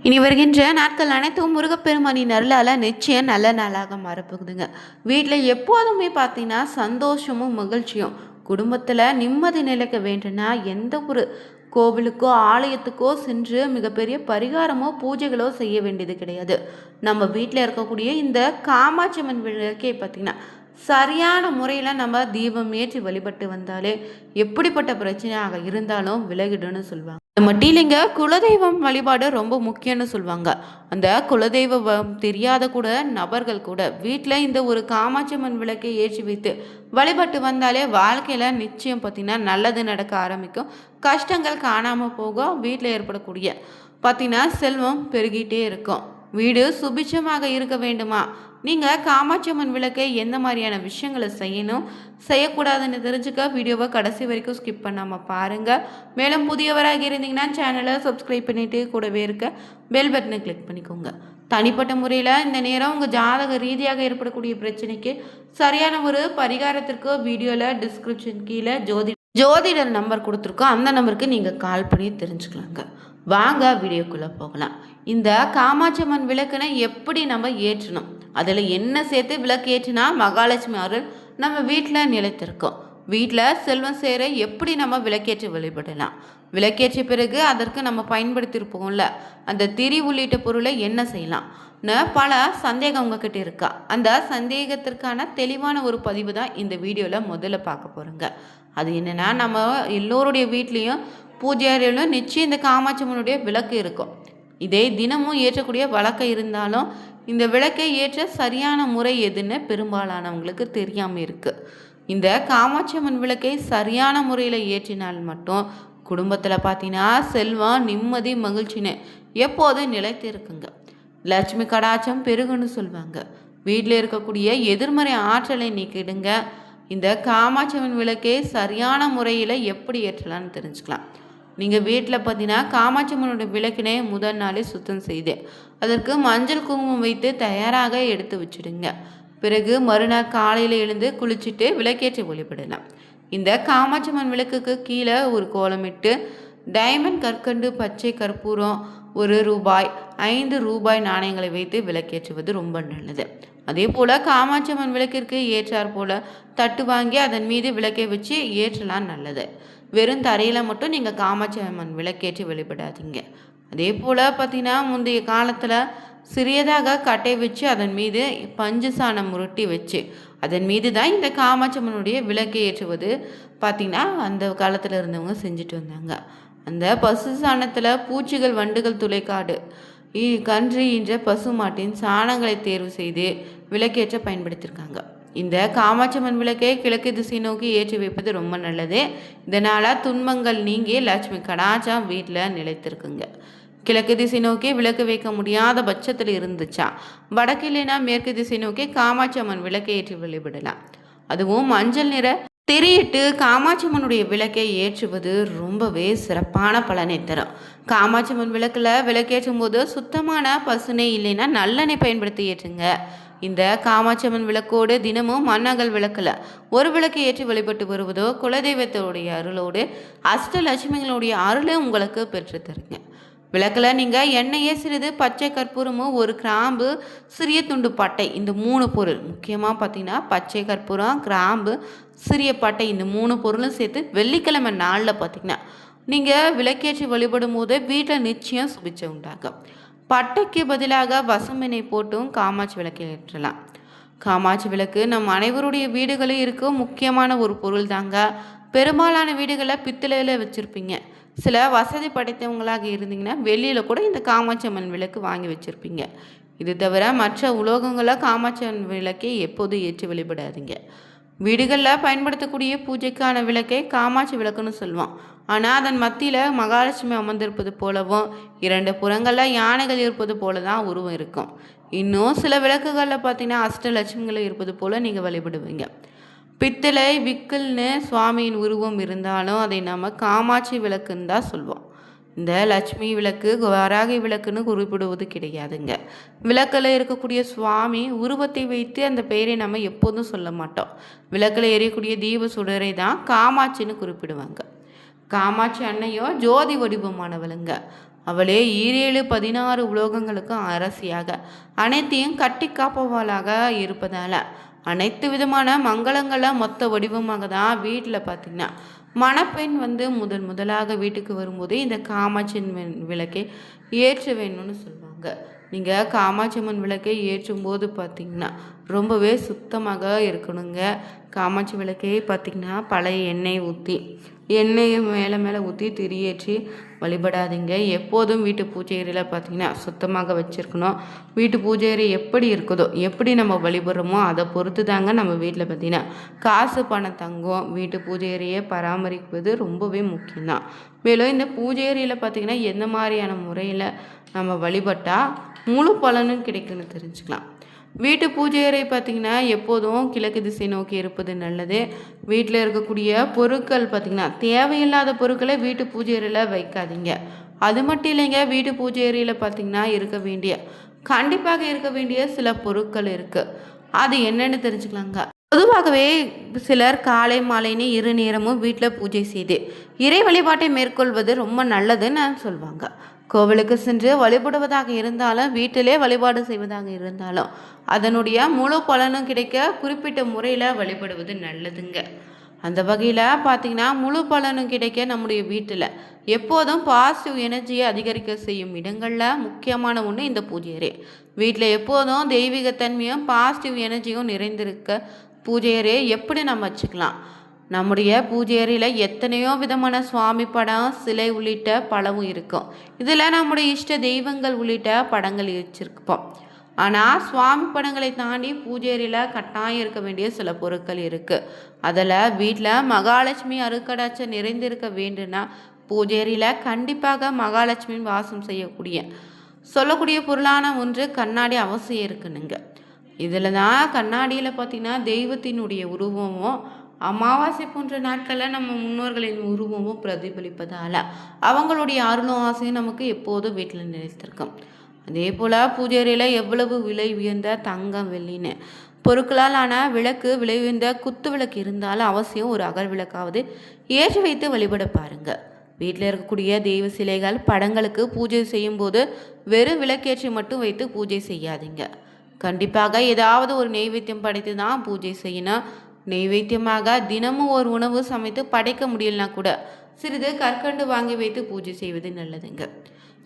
இனி வருகின்ற நாட்கள் அனைத்தும் முருகப்பெருமானின் அருளால் நிச்சயம் நல்ல நாளாக மாறப்போகுதுங்க. வீட்டில் எப்போதுமே பார்த்தீங்கன்னா சந்தோஷமும் மகிழ்ச்சியும், குடும்பத்தில் நிம்மதி நிலைக்க வேண்டும்னா எந்த ஒரு கோவிலுக்கோ ஆலயத்துக்கோ சென்று மிகப்பெரிய பரிகாரமோ பூஜைகளோ செய்ய வேண்டியது கிடையாது. நம்ம வீட்டில் இருக்கக்கூடிய இந்த காமாட்சியம்மன் விளக்கே பார்த்திங்கன்னா சரியான முறையில் நம்ம தீபம் ஏற்றி வழிபட்டு வந்தாலே எப்படிப்பட்ட பிரச்சனையாக இருந்தாலும் விலகிடுன்னு சொல்லுவாங்க. அது மட்டும் இல்லைங்க, குலதெய்வம் வழிபாடு ரொம்ப முக்கியம்னு சொல்லுவாங்க. அந்த குலதெய்வம் தெரியாத கூட நபர்கள் கூட வீட்டில் இந்த ஒரு காமாட்சியம்மன் விளக்கை ஏற்றி வைத்து வழிபட்டு வந்தாலே வாழ்க்கையில் நிச்சயம் பார்த்திங்கன்னா நல்லது நடக்க ஆரம்பிக்கும். கஷ்டங்கள் காணாமல் போகும். வீட்டில் ஏற்படக்கூடிய பார்த்திங்கன்னா செல்வம் பெருகிட்டே இருக்கும். வீடு சுபிட்சமாக இருக்க வேண்டுமா? நீங்கள் காமாட்சியம்மன் விளக்கை எந்த மாதிரியான விஷயங்களை செய்யணும் செய்யக்கூடாதுன்னு தெரிஞ்சுக்க வீடியோவை கடைசி வரைக்கும் ஸ்கிப் பண்ணாமல் பாருங்கள். மேலும் புதியவராக இருந்தீங்கன்னா சேனலை சப்ஸ்கிரைப் பண்ணிவிட்டு கூடவே இருக்க பெல் பட்டனை கிளிக் பண்ணிக்கோங்க. தனிப்பட்ட முறையில் இந்த நேரம் உங்கள் ஜாதக ரீதியாக ஏற்படக்கூடிய பிரச்சனைக்கு சரியான ஒரு பரிகாரத்திற்கு வீடியோவில் டிஸ்கிரிப்ஷன் கீழே ஜோதிடர் நம்பர் கொடுத்துருக்கோம். அந்த நம்பருக்கு நீங்கள் கால் பண்ணி தெரிஞ்சுக்கலாங்க. வாங்க வீடியோக்குள்ளே போகலாம். இந்த காமாட்சியம்மன் விளக்குனை எப்படி நம்ம ஏற்றணும், அதில் என்ன சேர்த்து விளக்கு ஏற்றினா மகாலட்சுமி அருள் நம்ம வீட்டில் நிலைத்திருக்கோம், வீட்டில் செல்வம் சேர எப்படி நம்ம விளக்கேற்றி வழிபடலாம், விளக்கேற்றிய பிறகு அதற்கு நம்ம பயன்படுத்தியிருப்போம்ல அந்த திரி உள்ளிட்ட பொருளை என்ன செய்யலாம்னு பல சந்தேகம் உங்ககிட்ட இருக்கா. அந்த சந்தேகத்திற்கான தெளிவான ஒரு பதிவு தான் இந்த வீடியோவில் முதல்ல பார்க்க போகிறோங்க. அது என்னென்னா, நம்ம எல்லோருடைய வீட்லேயும் பூஜை அறையிலும் நிச்சயம் இந்த காமாட்சியம்மனுடைய விளக்கு இருக்கும். இதே தினமும் ஏற்றக்கூடிய வழக்கம் இருந்தாலும் இந்த விளக்கை ஏற்ற சரியான முறை எதுன்னு பெரும்பாலானவங்களுக்கு தெரியாமல் இருக்குது. இந்த காமாட்சியம்மன் விளக்கை சரியான முறையில் ஏற்றினால் மட்டும் குடும்பத்தில் பார்த்தீங்கன்னா செல்வம் நிம்மதி மகிழ்ச்சின்னு எப்போதும் நிலைத்து இருக்குங்க. லட்சுமி கடாட்சம் பெருகுன்னு சொல்லுவாங்க. வீட்டில் இருக்கக்கூடிய எதிர்மறை ஆற்றலை நீக்கிடுங்க. இந்த காமாட்சியம்மன் விளக்கை சரியான முறையில் எப்படி ஏற்றலான்னு தெரிஞ்சுக்கலாம். நீங்கள் வீட்டில் பார்த்தீங்கன்னா காமாட்சியம்மனுடைய விளக்கினை முதல் நாளே சுத்தம் செய்து அதற்கு மஞ்சள் குங்குமம் வைத்து தயாராக எடுத்து வச்சுடுங்க. பிறகு மறுநாள் காலையில் எழுந்து குளிச்சுட்டு விளக்கேற்றி வழிபடலாம். இந்த காமாட்சியம்மன் விளக்குக்கு கீழே ஒரு கோலமிட்டு டைமண்ட் கற்கண்டு பச்சை கற்பூரம் ₹1 ₹5 நாணயங்களை வைத்து விளக்கேற்றுவது ரொம்ப நல்லது. அதே போல் காமாட்சியம்மன் விளக்கிற்கு ஏற்றார் போல் தட்டு வாங்கி அதன் மீது விளக்கை வச்சு ஏற்றலாம் நல்லது. வெறும் தரையில் மட்டும் நீங்கள் காமாட்சியம்மன் விளக்கேற்றி வழிபடாதீங்க. அதே போல் பார்த்தீங்கன்னா முந்தைய காலத்தில் சிறியதாக கட்டை வச்சு அதன் மீது பஞ்சு சாணம் உருட்டி வச்சு அதன் மீது தான் இந்த காமாட்சியம்மனுடைய விளக்கை ஏற்றுவது பார்த்திங்கன்னா அந்த காலத்தில் இருந்தவங்க செஞ்சுட்டு வந்தாங்க. அந்த பசு சாணத்தில் பூச்சிகள் வண்டுகள் துளைக்காடு கன்று என்ற பசு மாட்டின் சாணங்களை தேர்வு செய்து விளக்கேற்ற பயன்படுத்தியிருக்காங்க. இந்த காமாட்சியம்மன் விளக்கை கிழக்கு திசை நோக்கி ஏற்றி வைப்பது ரொம்ப நல்லது. இதனால் துன்பங்கள் நீங்கி லட்சுமி கடாட்சம் வீட்டில் நிலைத்திருக்குங்க. கிழக்கு திசை நோக்கி விளக்கு வைக்க முடியாத பட்சத்தில் இருந்துச்சா வடக்கு இல்லைனா மேற்கு திசை நோக்கி காமாட்சியம்மன் விளக்கை ஏற்றி வழிபடலாம். அதுவும் மஞ்சள் நிற திரியிட்டு காமாட்சியம்மனுடைய விளக்கை ஏற்றுவது ரொம்பவே சிறப்பான பலனை தரும். காமாட்சியம்மன் விளக்கில் விளக்கேற்றும் போது சுத்தமான பசுனை இல்லைன்னா நல்லெண்ணெய் பயன்படுத்தி ஏற்றுங்க. இந்த காமாட்சியம்மன் விளக்கோடு தினமும் மண்ணாங்கல் விளக்கில் ஒரு விளக்கை ஏற்றி வழிபட்டு வருவதோ குலதெய்வத்தோடைய அருளோடு அஷ்டலட்சுமிகளுடைய அருளை உங்களுக்கு பெற்றுத்தருங்க. விளக்கில் நீங்கள் எண்ணெயே சிறிது பச்சை கற்பூரமும் 1 கிராம்பு சிறிய துண்டு பட்டை இந்த 3 பொருள் முக்கியமாக பார்த்தீங்கன்னா பச்சை கற்பூரம் கிராம்பு சிறிய பட்டை இந்த 3 பொருளும் சேர்த்து வெள்ளிக்கிழமை நாளில் பார்த்திங்கன்னா நீங்கள் விளக்கேற்றி வழிபடும் போது வீட்டில் நிச்சயம் சுபிட்சம் உண்டாகும். பட்டைக்கு பதிலாக வசமினை போட்டும் காமாட்சி விளக்கை ஏற்றலாம். காமாட்சி விளக்கு நம் அனைவருடைய வீடுகளில் இருக்கும் முக்கியமான ஒரு பொருள் தாங்க. பெரும்பாலான வீடுகளில் பித்தளையில் வச்சுருப்பீங்க. சில வசதி படைத்தவங்களாக இருந்தீங்கன்னா வெளியில் கூட இந்த காமாட்சியம்மன் விளக்கு வாங்கி வச்சுருப்பீங்க. இது தவிர மற்ற உலோகங்களை காமாட்சியம்மன் விளக்கை எப்போது ஏற்றி வழிபடாதீங்க. வீடுகளில் பயன்படுத்தக்கூடிய பூஜைக்கான விளக்கை காமாட்சி விளக்குன்னு சொல்லுவோம். ஆனால் அதன் மத்தியில் மகாலட்சுமி அமர்ந்திருப்பது போலவும் 2 புறங்களில் யானைகள் இருப்பது போல தான் உருவம் இருக்கும். இன்னும் சில விளக்குகளில் பார்த்தீங்கன்னா அஷ்டலட்சுமிகள் இருப்பது போல் நீங்கள் வழிபடுவீங்க. பித்தளை விக்கல்னு சுவாமியின் உருவம் இருந்தாலும் அதை நம்ம காமாட்சி விளக்குன்னு தான் சொல்லுவோம். இந்த லட்சுமி விளக்கு வராகி விளக்குன்னு குறிப்பிடுவது கிடையாதுங்க. விளக்கில் இருக்கக்கூடிய சுவாமி உருவத்தை வைத்து அந்த பெயரை நம்ம எப்போதும் சொல்ல மாட்டோம். விளக்கில் எரியக்கூடிய தீப சுடரை தான் காமாட்சின்னு குறிப்பிடுவாங்க. காமாட்சி அன்னையோ ஜோதி வடிவமானவளுங்க. அவளே 17 உலோகங்களுக்கும் அரசியாக அனைத்தையும் கட்டி காப்பவளாக இருப்பதால் அனைத்து விதமான மங்களங்களை மொத்த வடிவமாக தான் வீட்டில் பார்த்திங்கன்னா மணப்பெண் முதலாக வீட்டுக்கு வரும்போது இந்த காமாட்சியம்மன் விளக்கை ஏற்ற வேணும்னு சொல்லுவாங்க. நீங்கள் காமாட்சியம்மன் விளக்கை ஏற்றும் போது பார்த்திங்கன்னா ரொம்பவே சுத்தமாக இருக்கணுங்க. காமாட்சி விளக்கை பார்த்திங்கன்னா பழைய எண்ணெயை மேலே ஊற்றி திரியேற்றி வழிபடாதீங்க. எப்போதும் வீட்டு பூஜையறையில் பார்த்திங்கன்னா சுத்தமாக வச்சுருக்கணும். வீட்டு பூஜையறை எப்படி இருக்குதோ, எப்படி நம்ம வழிபடுறோமோ அதை பொறுத்து தாங்க நம்ம வீட்டில் பார்த்திங்கன்னா காசு பணம் தங்கும். வீட்டு பூஜையறையை பராமரிப்பது ரொம்பவே முக்கியம்தான். மேலும் இந்த பூஜையறையில் பார்த்திங்கன்னா எந்த மாதிரியான முறையில் நம்ம வழிபட்டால் முழு பலனும் கிடைக்குன்னு தெரிஞ்சுக்கலாம். வீட்டு பூஜை அறை பார்த்திங்கன்னா எப்போதும் கிழக்கு திசை நோக்கி இருப்பது நல்லது. வீட்டில் இருக்கக்கூடிய பொருட்கள் பார்த்திங்கன்னா தேவையில்லாத பொருட்களை வீட்டு பூஜை அறையில் வைக்காதீங்க. அது மட்டும் இல்லைங்க, வீட்டு பூஜை அறையில் பார்த்திங்கன்னா கண்டிப்பாக இருக்க வேண்டிய சில பொருட்கள் இருக்குது. அது என்னென்னு தெரிஞ்சுக்கலாங்க. பொதுவாகவே சிலர் காலை மாலைன்னு 2 நேரமும் வீட்டில் பூஜை செய்து இறை வழிபாட்டை மேற்கொள்வது ரொம்ப நல்லதுன்னு சொல்லுவாங்க. கோவிலுக்கு சென்று வழிபடுவதாக இருந்தாலும் வீட்டிலே வழிபாடு செய்வதாக இருந்தாலும் அதனுடைய முழு பலனும் கிடைக்க குறிப்பிட்ட முறையில் வழிபடுவது நல்லதுங்க. அந்த வகையில் பார்த்திங்கன்னா முழு பலனும் கிடைக்க நம்முடைய வீட்டில் எப்போதும் பாசிட்டிவ் எனர்ஜியை அதிகரிக்க செய்யும் இடங்களில் முக்கியமான ஒன்று இந்த பூஜை அறை. வீட்டில் எப்போதும் தெய்வீகத்தன்மையும் பாசிட்டிவ் எனர்ஜியும் நிறைந்திருக்க பூஜை அறையை எப்படி நம்ம வச்சுக்கலாம்? நம்முடைய பூஜை அறையில் எத்தனையோ விதமான சுவாமி படம், சிலை உள்ளிட்ட பலவும் இருக்கும். இதில் நம்முடைய இஷ்ட தெய்வங்கள் உள்ளிட்ட படங்கள் வச்சிருப்போம். ஆனால் சுவாமி படங்களை தாண்டி பூஜை அறையில் கட்டாயம் இருக்க வேண்டிய சில பொருட்கள் இருக்குது. அதில் வீட்டில் மகாலட்சுமி அருக்கடாட்சம் நிறைந்திருக்க வேண்டும்னா பூஜை அறையில் கண்டிப்பாக மகாலட்சுமி வாசம் சொல்லக்கூடிய பொருளான ஒன்று கண்ணாடி அவசியம் இருக்குனுங்க. இதில் தான் கண்ணாடியில் பார்த்திங்கன்னா தெய்வத்தினுடைய உருவமும் அமாவாசை போன்ற நாட்களில் நம்ம முன்னோர்களின் உருவமும் பிரதிபலிப்பதால் அவங்களுடைய அருளும் ஆசையும் நமக்கு எப்போதும் வீட்டில் நிலைத்திருக்கும். அதே போல் பூஜை அறையில் எவ்வளவு விலை உயர்ந்த தங்கம், வெள்ளின்னு பொருட்களால் ஆன விளக்கு, விலை உயர்ந்த குத்து விளக்கு இருந்தாலும் அவசியம் ஒரு அகல் விளக்காவது ஏற்றி வைத்து வழிபட பாருங்க. வீட்டில் இருக்கக்கூடிய தெய்வ சிலைகள், படங்களுக்கு பூஜை செய்யும் போது வெறும் விளக்கேற்றி மட்டும் வைத்து பூஜை செய்யாதீங்க. கண்டிப்பாக ஏதாவது ஒரு நெய்வேத்தியம் படைத்து தான் பூஜை செய்யணும். நெய்வேத்தியமாக தினமும் ஒரு உணவு சமைத்து படைக்க முடியலனா கூட சிறிது கற்கண்டு வாங்கி வைத்து பூஜை செய்வது நல்லதுங்க.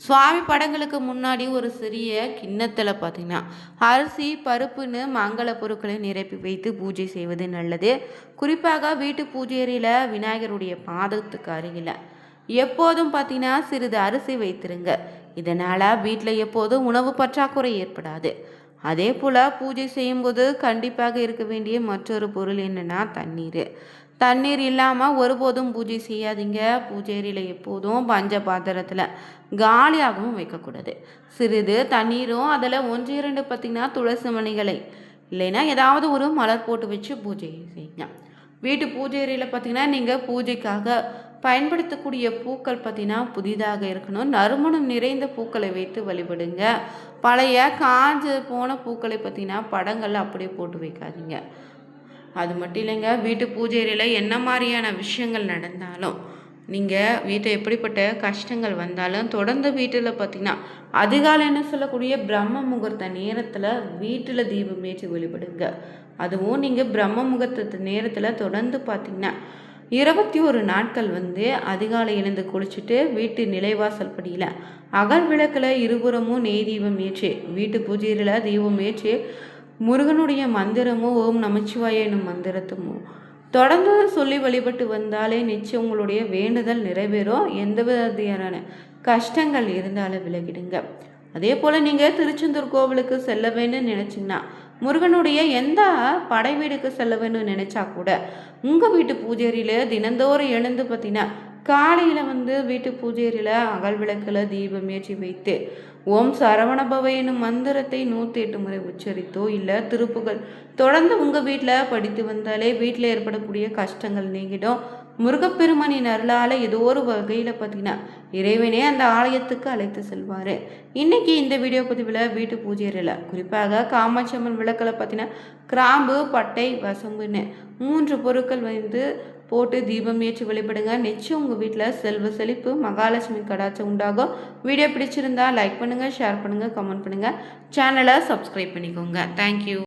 சுவாமி படங்களுக்கு முன்னாடி ஒரு சிறிய கிண்ணத்தில் பார்த்திங்கன்னா அரிசி, பருப்புன்னு மங்கள பொருட்களை நிரப்பி வைத்து பூஜை செய்வது நல்லது. குறிப்பாக வீட்டு பூஜை அறையில் விநாயகருடைய பாதத்துக்கு அருகில் எப்போதும் பார்த்திங்கன்னா சிறிது அரிசி வைத்திருங்க. இதனால் வீட்டில் எப்போதும் உணவு பற்றாக்குறை ஏற்படாது. அதே போல் பூஜை செய்யும்போது கண்டிப்பாக இருக்க வேண்டிய மற்றொரு பொருள் என்னென்னா தண்ணீர் இல்லாமல் ஒருபோதும் பூஜை செய்யாதீங்க. பூஜை அறையில் எப்போதும் பஞ்ச பாத்திரத்தில் காலியாகவும் வைக்கக்கூடாது. சிறிது தண்ணீரும் அதில் 1-2 பார்த்திங்கன்னா துளசி மணிகளை இல்லைன்னா ஏதாவது ஒரு மலர் போட்டு வச்சு பூஜை செய்யுங்க. வீட்டு பூஜை அறையில் பார்த்திங்கன்னா நீங்கள் பூஜைக்காக பயன்படுத்தக்கூடிய பூக்கள் பார்த்திங்கன்னா புதிதாக இருக்கணும். நறுமணம் நிறைந்த பூக்களை வைத்து வழிபடுங்க. பழைய காஞ்சு போன பூக்களை பார்த்திங்கன்னா படங்கள் அப்படியே போட்டு வைக்காதீங்க. அது மட்டும் இல்லைங்க, வீட்டு பூஜை அறையில் என்ன மாதிரியான விஷயங்கள் நடந்தாலும், நீங்கள் வீட்டில் எப்படிப்பட்ட கஷ்டங்கள் வந்தாலும் தொடர்ந்து வீட்டில் பார்த்திங்கன்னா அதிகாலைன்னு சொல்லக்கூடிய பிரம்ம முகூர்த்த நேரத்தில் வீட்டில் தீபம் ஏற்றி வழிபடுங்க. அதுவும் நீங்கள் பிரம்ம முகூர்த்த நேரத்தில் தொடர்ந்து பார்த்திங்கன்னா 21 நாட்கள் அதிகாலை எழுந்து குளிச்சுட்டு வீட்டு நிலைவாசல் படியில் அகல் விளக்கில் இருபுறமும் நெய் தீபம் ஏற்றி வீட்டு பூஜையில் தீபம் ஏற்றி முருகனுடைய மந்திரமும் ஓம் நமச்சிவாய என்னும் மந்திரத்தும் தொடர்ந்து சொல்லி வழிபட்டு வந்தாலே நிச்சயம் உங்களுடைய வேண்டுதல் நிறைவேறும். எந்த விதமான கஷ்டங்கள் இருந்தாலும் விலகிடுங்க. அதே போல் நீங்கள் திருச்செந்தூர் கோவிலுக்கு செல்ல வேண்டும்னு நினச்சிங்கன்னா, முருகனுடைய எந்த படை வீடுக்கு செல்ல வேணும்னு நினச்சா கூட உங்கள் வீட்டு பூஜையில் தினந்தோறும் எழுந்து பார்த்தீங்கன்னா காலையில் வீட்டு பூஜையில் அகல் விளக்கில் தீபம் ஏற்றி வைத்து ஓம் சரவணபவ எனும் மந்திரத்தை 108 முறை உச்சரித்தோ இல்லை திருப்புகள் தொடர்ந்து உங்கள் வீட்டில் படித்து வந்தாலே வீட்டில் ஏற்படக்கூடிய கஷ்டங்கள் நீங்கிடும். முருகப்பெருமானின் அருளால் ஏதோ ஒரு வகையில் பார்த்தீங்கன்னா இறைவனே அந்த ஆலயத்துக்கு அழைத்து செல்வார். இன்றைக்கி இந்த வீடியோ பதிவில் வீட்டு பூஜையில் குறிப்பாக காமாட்சி அம்மன் விளக்கில் பார்த்தீங்கன்னா கிராம்பு, பட்டை, வசம்புன்னு 3 பொருட்கள் போட்டு தீபம் ஏற்றி வழிபடுங்க. நிச்சயம் உங்கள் வீட்டில் செல்வ செழிப்பு, மகாலட்சுமி கடாட்சம் உண்டாகும். வீடியோ பிடிச்சிருந்தா லைக் பண்ணுங்கள், ஷேர் பண்ணுங்கள், கமெண்ட் பண்ணுங்கள். சேனலை சப்ஸ்கிரைப் பண்ணிக்கோங்க. தேங்க்யூ.